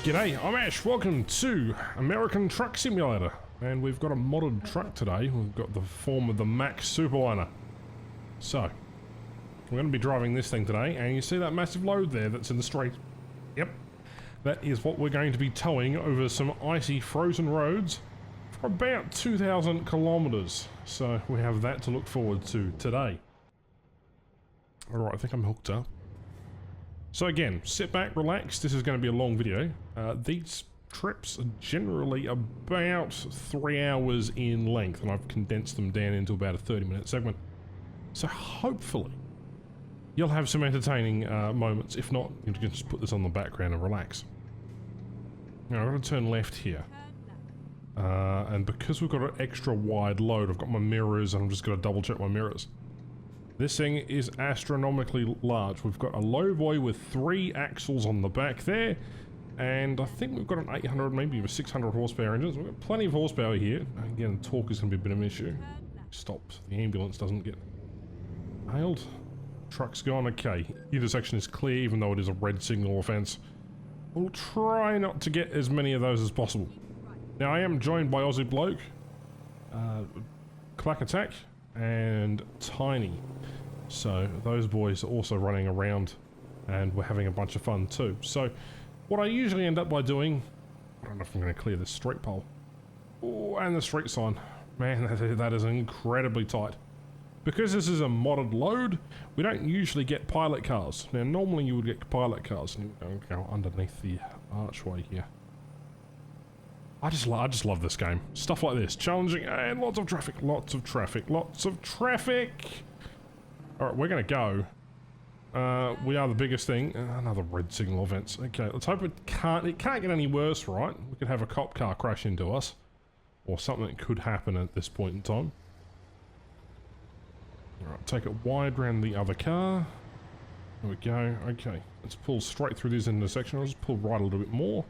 G'day, I'm Ash, welcome to American Truck Simulator, and we've got a modded truck today. We've got the form of the Mack Superliner. So, we're going to be driving this thing today, and you see that massive load there that's in the street? Yep, that is what we're going to be towing over some icy frozen roads for about 2,000 kilometers. So we have that to look forward to today. Alright, I think I'm hooked up. So again, sit back, relax, this is going to be a long video. These trips are generally about 3 hours in length, and I've condensed them down into about a 30-minute segment. So hopefully, you'll have some entertaining moments. If not, you can just put this on the background and relax. Now, I'm going to turn left here. And because we've got an extra wide load, I've got my mirrors, and I'm just going to double check my mirrors. This thing is astronomically large. We've got a low boy with 3 axles on the back there, and I think we've got an 800, maybe a 600 horsepower engine. So we've got plenty of horsepower here. Again, torque is going to be a bit of an issue. Stop, so the ambulance doesn't get hailed. Truck's gone, okay. Intersection is clear, even though it is a red signal offence. We'll try not to get as many of those as possible. Now, I am joined by Aussie Bloke, Clack Attack, and Tiny. So those boys are also running around, and we're having a bunch of fun too. So what I usually end up by doing, I don't know if I'm going to clear this street pole. Oh, and the street sign. Man, that is incredibly tight. Because this is a modded load, we don't usually get pilot cars. Now normally you would get pilot cars, and you would go underneath the archway here. I just love this game. Stuff like this, challenging, and lots of traffic, lots of traffic, lots of traffic! Alright, we're gonna go. We are the biggest thing. Another red signal events. Okay, let's hope it can't get any worse, right? We could have a cop car crash into us. Or something could happen at this point in time. Alright, take it wide round the other car. There we go, okay. Let's pull straight through this intersection. I'll just pull right a little bit more.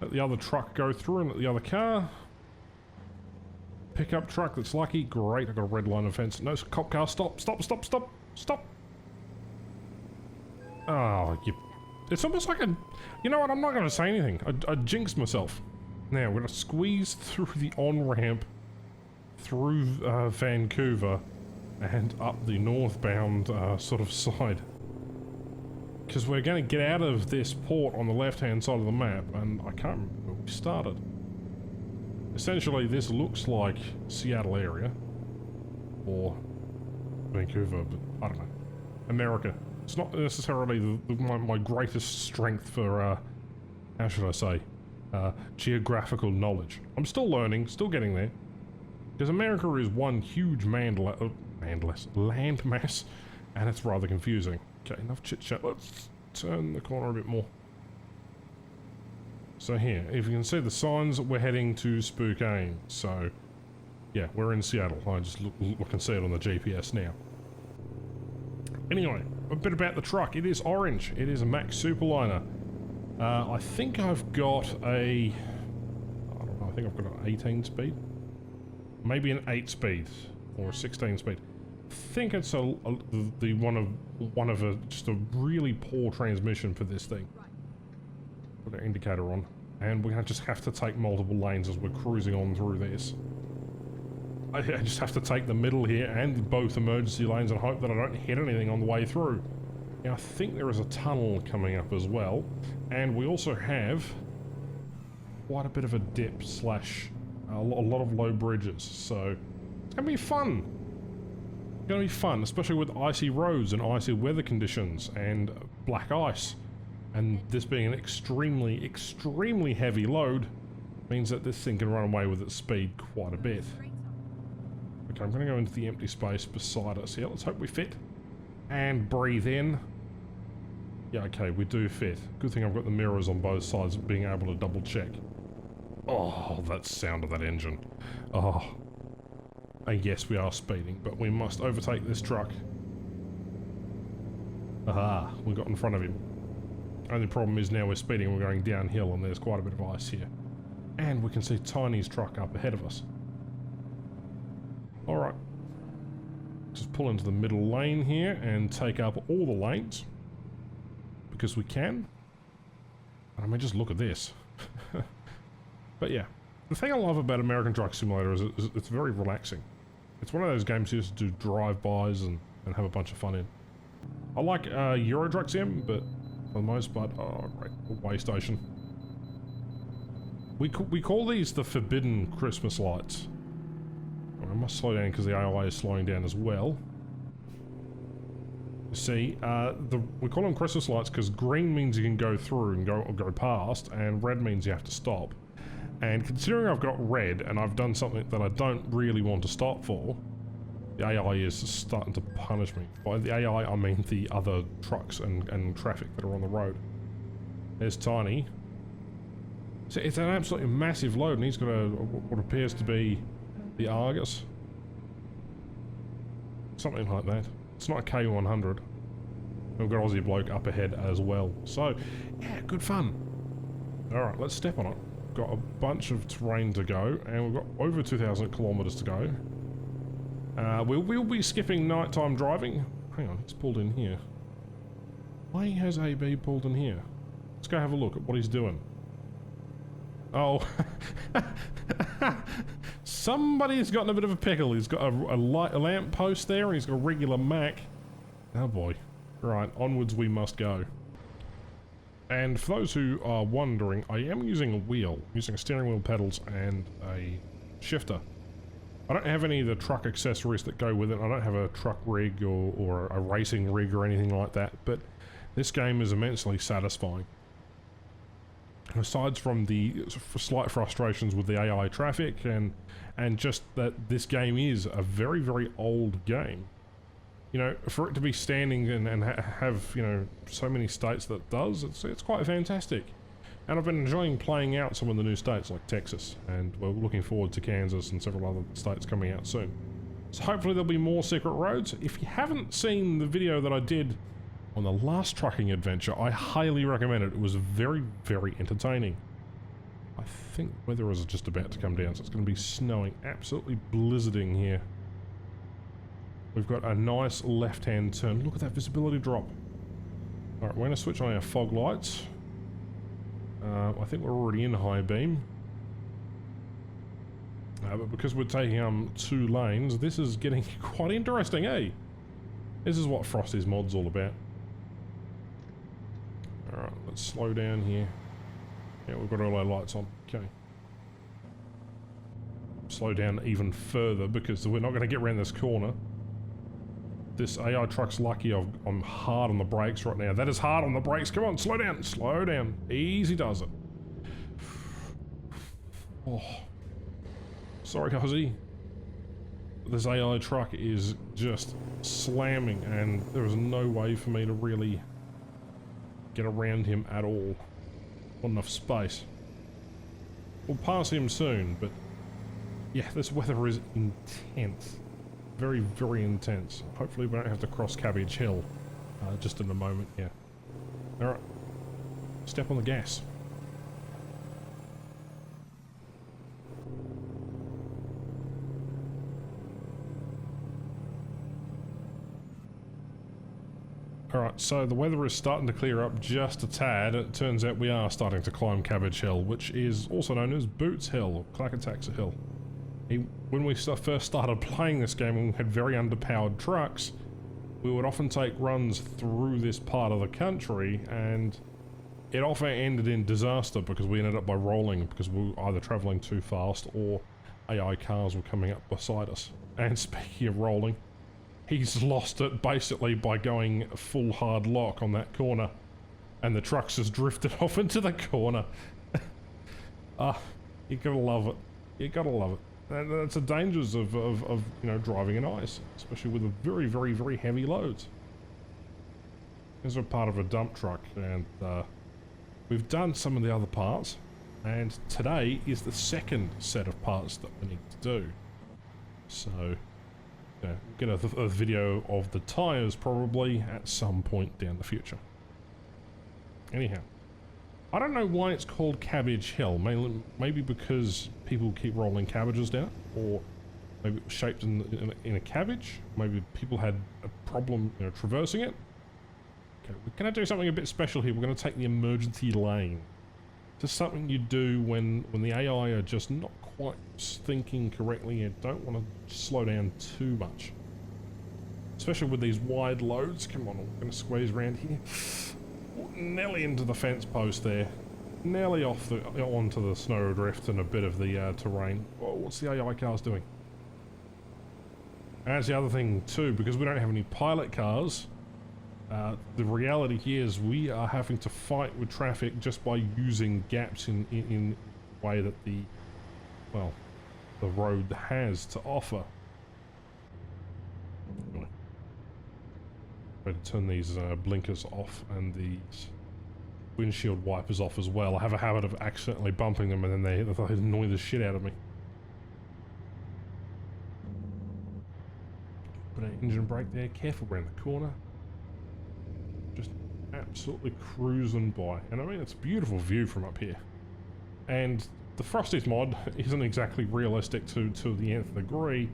Let the other truck go through and let the other car. Pickup truck that's lucky. Great, I've got a red line of fence. No, cop car, stop, stop, stop, stop, stop! Oh, it's almost like a... You know what, I'm not going to say anything. I jinxed myself. Now, we're going to squeeze through the on-ramp through Vancouver and up the northbound sort of side. Because we're going to get out of this port on the left-hand side of the map, and I can't remember where we started. Essentially, this looks like Seattle area, or Vancouver, but I don't know. America. It's not necessarily my greatest strength for, how should I say, geographical knowledge. I'm still learning, still getting there. Because America is one huge landmass, and it's rather confusing. Okay, enough chit-chat. Let's turn the corner a bit more. So here, if you can see the signs, we're heading to Spokane. So, yeah, we're in Seattle. I just look and see it on the GPS now. Anyway, a bit about the truck. It is orange. It is a Mack Superliner. I think I've got a... I don't know, I think I've got an 18 speed. Maybe an 8 speed. Or a 16 speed. I think it's just a really poor transmission for this thing. Put our indicator on, and we're gonna just have to take multiple lanes as we're cruising on through this. I just have to take the middle here and both emergency lanes and hope that I don't hit anything on the way through. Now I think there is a tunnel coming up as well, and we also have quite a bit of a dip slash a lot of low bridges, so it's gonna be fun. It's gonna be fun, especially with icy roads and icy weather conditions and black ice. And this being an extremely, extremely heavy load means that this thing can run away with its speed quite a bit. Okay, I'm going to go into the empty space beside us here. Let's hope we fit. And breathe in. Yeah, okay, we do fit. Good thing I've got the mirrors on both sides of being able to double check. Oh, that sound of that engine. Oh. And yes, we are speeding, but we must overtake this truck. Aha, we got in front of him. Only problem is now we're speeding, we're going downhill, and there's quite a bit of ice here. And we can see Tiny's truck up ahead of us. Alright. Just pull into the middle lane here and take up all the lanes. Because we can. I mean, just look at this. But yeah, the thing I love about American Truck Simulator is it's very relaxing. It's one of those games you just do drive-bys and have a bunch of fun in. I like Euro Truck Sim, but for the most part, oh great, a way station. We call these the forbidden Christmas lights. I must slow down because the AI is slowing down as well. You see, we call them Christmas lights because green means you can go through and go past, and red means you have to stop. And considering I've got red and I've done something that I don't really want to stop for, the AI is starting to punish me. By the AI, I mean the other trucks and traffic that are on the road. There's Tiny. So it's an absolutely massive load, and he's got what appears to be the Argus. Something like that. It's not a K100. We've got Aussie bloke up ahead as well. So, yeah, good fun. Alright, let's step on it. Got a bunch of terrain to go, and we've got over 2,000 kilometres to go. We'll be skipping nighttime driving. Hang on, he's pulled in here. Why has AB pulled in here? Let's go have a look at what he's doing. Oh, somebody's gotten a bit of a pickle. He's got a lamp post there, and he's got a regular Mac. Oh boy. Right, onwards we must go. And for those who are wondering, I am using a wheel, using steering wheel pedals and a shifter. I don't have any of the truck accessories that go with it. I don't have a truck rig or a racing rig or anything like that, but this game is immensely satisfying. Aside from the slight frustrations with the AI traffic and just that this game is a very, very old game. You know, for it to be standing and have, you know, so many states that it does, it's quite fantastic. And I've been enjoying playing out some of the new states like Texas, and we're looking forward to Kansas and several other states coming out soon. So hopefully there'll be more secret roads. If you haven't seen the video that I did on the last trucking adventure, I highly recommend it. It was very, very entertaining. I think weather is just about to come down, so it's going to be snowing, absolutely blizzarding here. We've got a nice left-hand turn. Look at that visibility drop. Alright, we're going to switch on our fog lights. I think we're already in high beam. But because we're taking 2 lanes, this is getting quite interesting, eh? This is what Frosty's mod's all about. Alright, let's slow down here. Yeah, we've got all our lights on. Okay. Slow down even further because we're not going to get around this corner. This AI truck's lucky I'm hard on the brakes right now. That is hard on the brakes. Come on, slow down. Slow down. Easy does it. Oh. Sorry, Ozzy. This AI truck is just slamming and there is no way for me to really get around him at all. Not enough space. We'll pass him soon, but yeah, this weather is intense. Very, very intense. Hopefully we don't have to cross Cabbage Hill just in a moment, yeah. Alright. Step on the gas. Alright, so the weather is starting to clear up just a tad. It turns out we are starting to climb Cabbage Hill, which is also known as Boots Hill, or Clackataxa Hill. When we first started playing this game and we had very underpowered trucks, we would often take runs through this part of the country, and it often ended in disaster because we ended up by rolling because we were either travelling too fast or AI cars were coming up beside us. And speaking of rolling, he's lost it basically by going full hard lock on that corner, and the truck's just drifted off into the corner. You gotta love it. You gotta love it. And that's the dangers of you know, driving in ice, especially with the very, very, very heavy loads. This is a part of a dump truck, and we've done some of the other parts, and today is the second set of parts that we need to do. So, yeah, get a video of the tyres probably at some point down the future. Anyhow. I don't know why it's called Cabbage Hill. Maybe because people keep rolling cabbages down, or maybe it was shaped in a cabbage. Maybe people had a problem, you know, traversing it. Okay, we're going to do something a bit special here. We're going to take the emergency lane. Just something you do when the AI are just not quite thinking correctly and don't want to slow down too much. Especially with these wide loads. Come on, I'm going to squeeze around here. Nearly into the fence post there. Nearly onto the snow drift and a bit of the terrain. Oh, what's the AI cars doing? And that's the other thing too, because we don't have any pilot cars. The reality here is we are having to fight with traffic just by using gaps in the way that the road has to offer. Anyway, better turn these blinkers off and these windshield wipers off as well. I have a habit of accidentally bumping them and then they annoy the shit out of me. Put an engine brake there, careful around the corner. Just absolutely cruising by. And I mean, it's a beautiful view from up here. And the Frosties mod isn't exactly realistic to the nth degree.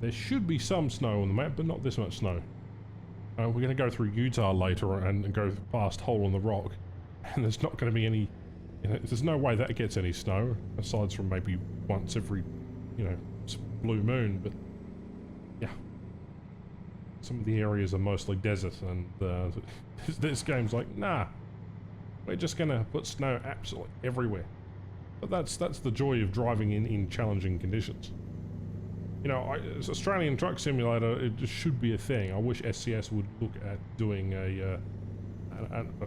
There should be some snow on the map, but not this much snow. We're going to go through Utah later and go past Hole in the Rock. And there's not going to be any... there's no way that gets any snow, aside from maybe once every, blue moon, but... yeah. Some of the areas are mostly desert, and this game's like, nah, we're just gonna put snow absolutely everywhere. But that's the joy of driving in challenging conditions. It's Australian Truck Simulator, it just should be a thing. I wish SCS would look at doing an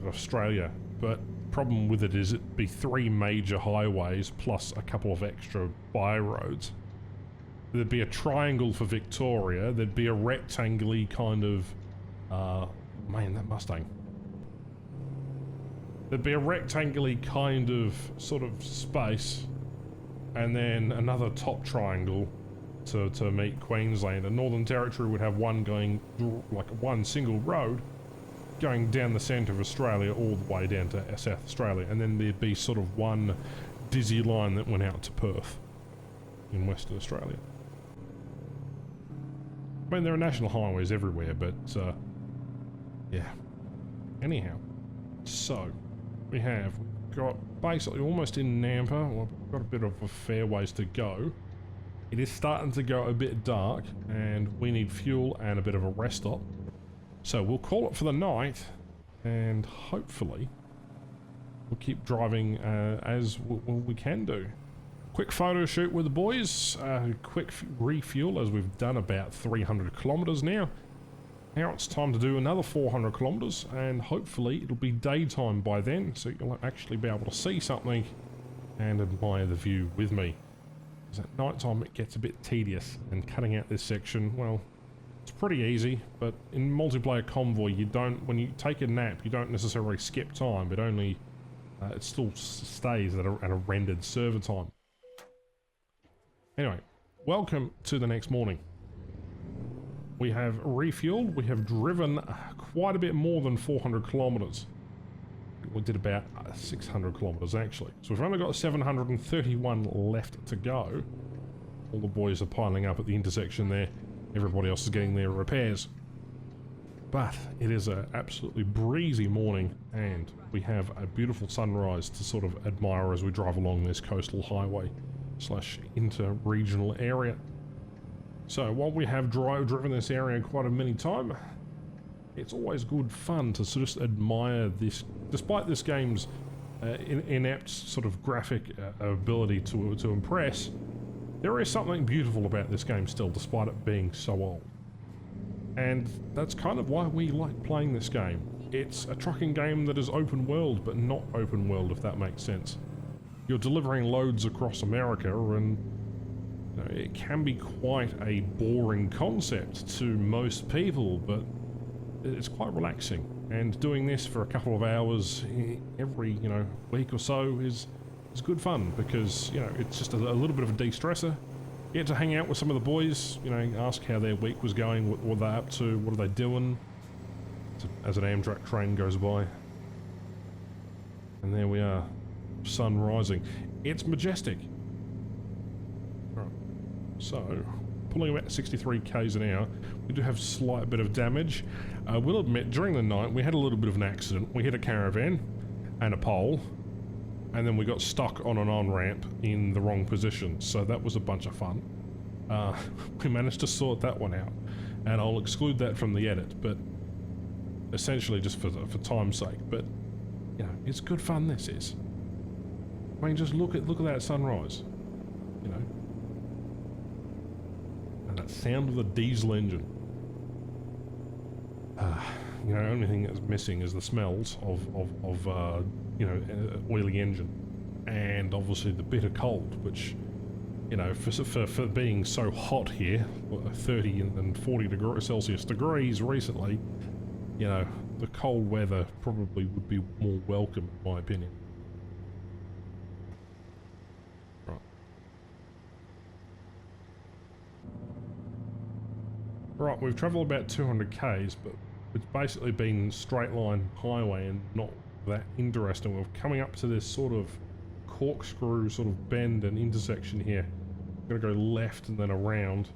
Australia, but the problem with it is it'd be 3 major highways plus a couple of extra by-roads. There'd be a triangle for Victoria, there'd be a rectangle-y kind of... man, that Mustang. There'd be a rectangle-y kind of sort of space, and then another top triangle to meet Queensland. And Northern Territory would have one going, like one single road, going down the centre of Australia all the way down to South Australia, and then there'd be sort of one dizzy line that went out to Perth in Western Australia. I mean, there are national highways everywhere, but, yeah. Anyhow, so, we've got basically almost in Nampa, well, we've got a bit of a fair ways to go. It is starting to go a bit dark, and we need fuel and a bit of a rest stop. So we'll call it for the night, and hopefully, we'll keep driving as we can do. Quick photo shoot with the boys, quick refuel as we've done about 300 kilometers now. Now it's time to do another 400 kilometers, and hopefully it'll be daytime by then, so you'll actually be able to see something and admire the view with me. Because at night time it gets a bit tedious, and cutting out this section, well, it's pretty easy, but in multiplayer convoy when you take a nap, you don't necessarily skip time, but only, it still stays at a rendered server time. Anyway, welcome to the next morning. We have refueled, we have driven quite a bit more than 400 kilometers. We did about 600 kilometers actually. So we've only got 731 left to go. All the boys are piling up at the intersection there. Everybody else is getting their repairs. But it is an absolutely breezy morning, and we have a beautiful sunrise to sort of admire as we drive along this coastal highway / inter-regional area. So while we have driven this area quite a many times, it's always good fun to just admire this, despite this game's inept sort of graphic ability to impress. There is something beautiful about this game still, despite it being so old. And that's kind of why we like playing this game. It's a trucking game that is open world, but not open world, if that makes sense. You're delivering loads across America, and it can be quite a boring concept to most people, but it's quite relaxing. And doing this for a couple of hours every, week or so is good fun, because, it's just a little bit of a de-stressor. You get to hang out with some of the boys, ask how their week was going, what were they up to, what are they doing, as an Amtrak train goes by. And there we are. Sun rising. It's majestic. Right. So, pulling about 63 k's an hour. We do have a slight bit of damage. I will admit, during the night we had a little bit of an accident. We hit a caravan and a pole, and then we got stuck on an on-ramp in the wrong position, so that was a bunch of fun. We managed to sort that one out, and I'll exclude that from the edit, but essentially just for time's sake. But you know, it's good fun. This is. I mean, just look at that sunrise. You know, and that sound of the diesel engine. You know, the only thing that's missing is the smells of you know, oily engine, and obviously the bitter cold, which, you know, for being so hot here, 30 and 40 Celsius degrees recently, you know, the cold weather probably would be more welcome, in my opinion. Right. Right, we've travelled about 200 k's, but it's basically been straight line highway and not that interesting. We're coming up to this sort of corkscrew sort of bend and intersection here. We're gonna go left and then around.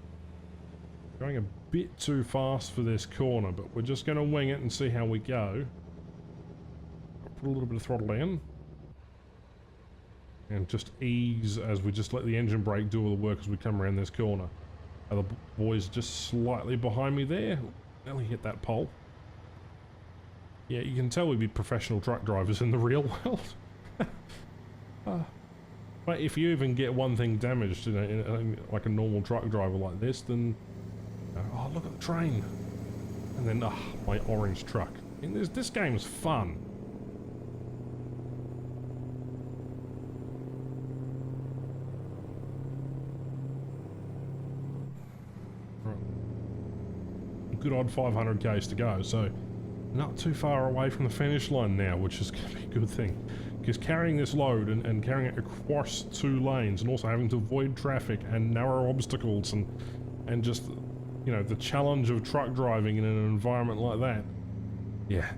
Going a bit too fast for this corner, but we're just gonna wing it and see how we go. I'll put a little bit of throttle down. And just ease as we just let the engine brake do all the work as we come around this corner. Are the boys just slightly behind me there? Nearly hit that pole. Yeah, you can tell we'd be professional truck drivers in the real world. But if you even get one thing damaged, you know, like a normal truck driver like this, then oh, look at the train, and then my orange truck. I mean, this game's fun. Right. Good odd 500 k's to go, so not too far away from the finish line now, which is going to be a good thing. Because carrying this load and carrying it across 2 lanes, and also having to avoid traffic and narrow obstacles and just, you know, the challenge of truck driving in an environment like that, yeah,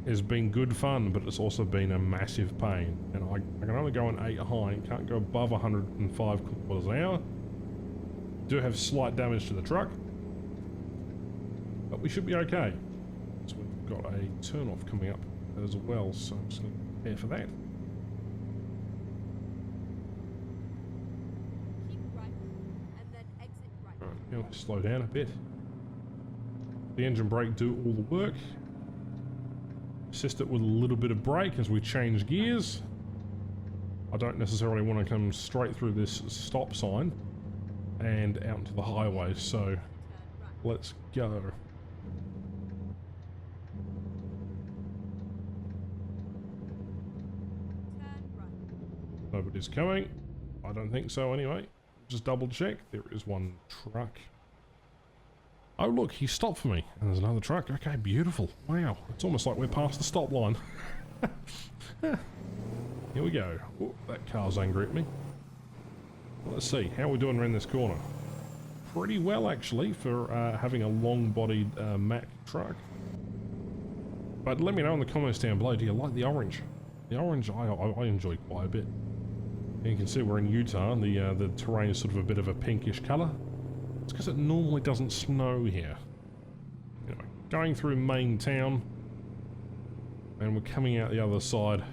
has been good fun, but it's also been a massive pain. And I can only go on 8 high and can't go above 105 kilometers an hour. Do have slight damage to the truck, but we should be okay. So we've got a turn off coming up as well, so I'm just going to prepare for that. Right, now slow down a bit. The engine brake do all the work. Assist it with a little bit of brake as we change gears. I don't necessarily want to come straight through this stop sign and out into the highway, so let's go. Nobody's coming. I don't think so anyway. Just double check. There is one truck. Oh look, he stopped for me. And there's another truck. Okay, beautiful. Wow. It's almost like we're past the stop line. Here we go. Oh, that car's angry at me. Let's see. How are we doing around this corner? Pretty well actually for having a long-bodied Mack truck. But let me know in the comments down below, do you like the orange? The orange I enjoy quite a bit. And you can see we're in Utah, and the terrain is sort of a bit of a pinkish colour. It's because it normally doesn't snow here. Anyway, going through main town, and we're coming out the other side.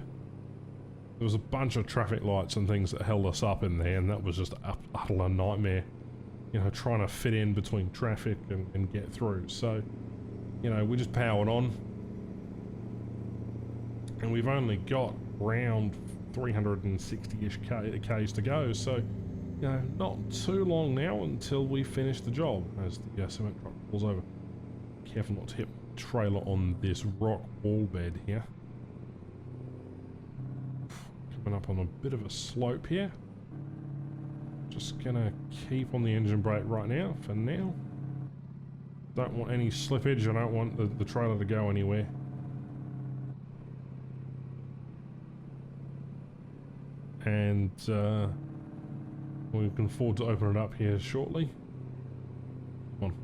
There was a bunch of traffic lights and things that held us up in there, and that was just a utter nightmare. You know, trying to fit in between traffic and get through. So, you know, we just powered on. And we've only got around 360-ish k's to go, so, you know, not too long now until we finish the job, as the cement truck pulls over. Careful not to hit the trailer on this rock wall bed here. Coming up on a bit of a slope here. Just gonna keep on the engine brake right now, for now. Don't want any slippage, I don't want the trailer to go anywhere. And we can afford to open it up here shortly. Come on.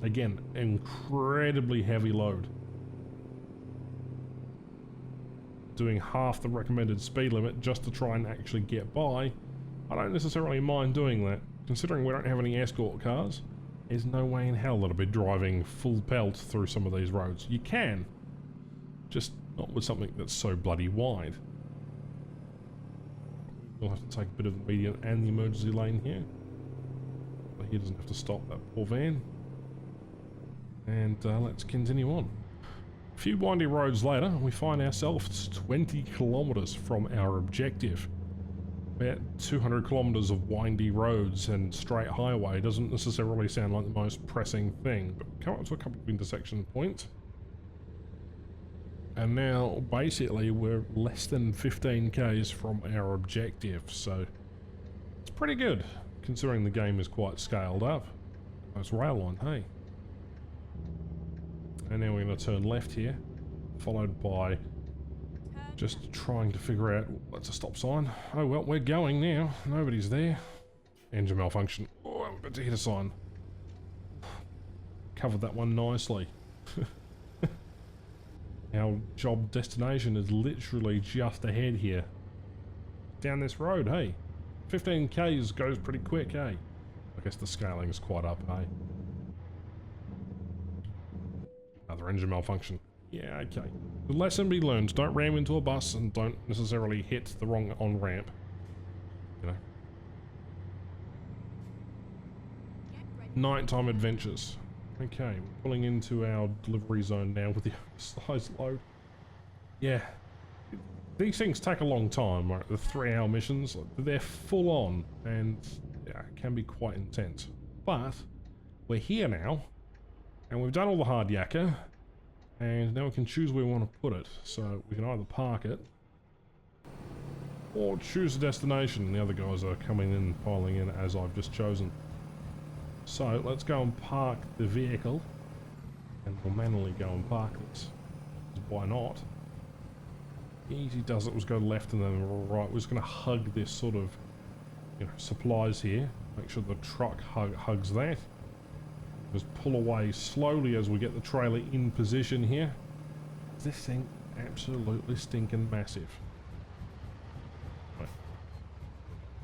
Again, incredibly heavy load. Doing half the recommended speed limit just to try and actually get by. I don't necessarily mind doing that. Considering we don't have any escort cars, there's no way in hell that I'll be driving full pelt through some of these roads. You can, Just not with something that's so bloody wide. We'll have to take a bit of the median and the emergency lane here. But he doesn't have to stop that poor van. And let's continue on. A few windy roads later, we find ourselves 20 kilometers from our objective. About 200 kilometers of windy roads and straight highway doesn't necessarily sound like the most pressing thing, but come up to a couple of intersection points. And now, basically, we're less than 15 k's from our objective, so it's pretty good, considering the game is quite scaled up. Nice rail line, hey? And now we're going to turn left here, followed by just trying to figure out what's a stop sign. Oh well, we're going now. Nobody's there. Engine malfunction. Oh, I'm about to hit a sign. Covered that one nicely. Our job destination is literally just ahead here. Down this road, hey. 15 k's goes pretty quick, hey. I guess the scaling is quite up, hey. Another engine malfunction. Yeah, okay. The lesson be learned, don't ram into a bus and don't necessarily hit the wrong on-ramp. You know. Nighttime adventures. Okay, we're pulling into our delivery zone now with the oversized load. Yeah. These things take a long time, right? The 3-hour missions, they're full on and yeah, can be quite intense. But we're here now and we've done all the hard yakka. And now we can choose where we want to put it. So we can either park it or choose a destination. The other guys are coming in, piling in as I've just chosen. So let's go and park the vehicle and we'll manually go and park this. Why not? Easy does it was go left and then right. We're just going to hug this sort of, you know, supplies here. Make sure the truck hugs that. Just pull away slowly as we get the trailer in position here. This thing absolutely stinking massive.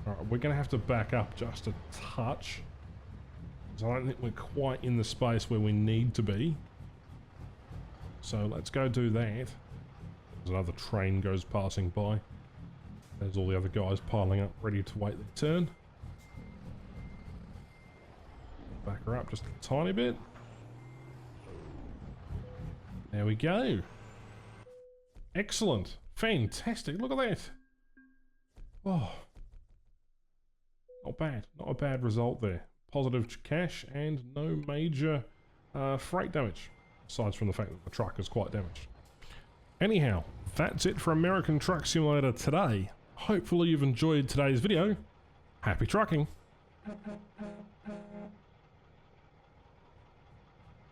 Alright, we're going to have to back up just a touch. So I don't think we're quite in the space where we need to be. So let's go do that. There's another train goes passing by. There's all the other guys piling up, ready to wait their turn. Back her up just a tiny bit. There we go. Excellent. Fantastic. Look at that. Oh. Not bad. Not a bad result there. Positive cash and no major freight damage. Aside from the fact that the truck is quite damaged. Anyhow, that's it for American Truck Simulator today. Hopefully you've enjoyed today's video. Happy trucking.